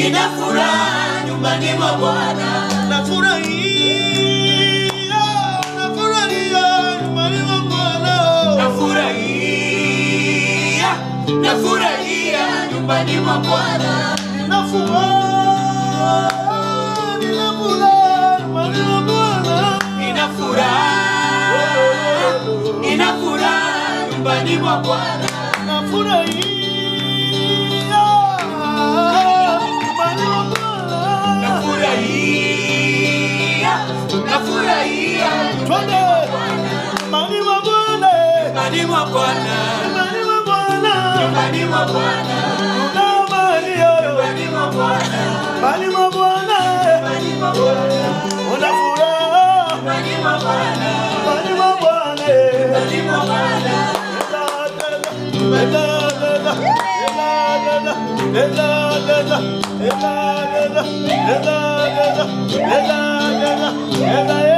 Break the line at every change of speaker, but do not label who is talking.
nina furaha nyumbani mwa Bwana.
Nafurahia nyumbani mwa Bwana.
Nafurahia nyumbani mwa Bwana.
Nina furaha nyumbani mwa Bwana.
Nina furaha nyumbani mwa Bwana.
Nafurahia nyumbani mwa Bwana.
Nafurahia
Twende nyumbani mwa Bwana.
nyumbani mwa Bwana.
Nyumbani mwa Bwana.
Nyumbani mwa Bwana.
Kuna amani yoyo.
Nyumbani mwa Bwana.
Nyumbani mwa Bwana.
Nyumbani mwa Bwana.
Una furaha.
Nyumbani mwa Bwana.
Nyumbani mwa Bwana.
Nyumbani mwa Bwana.
Ela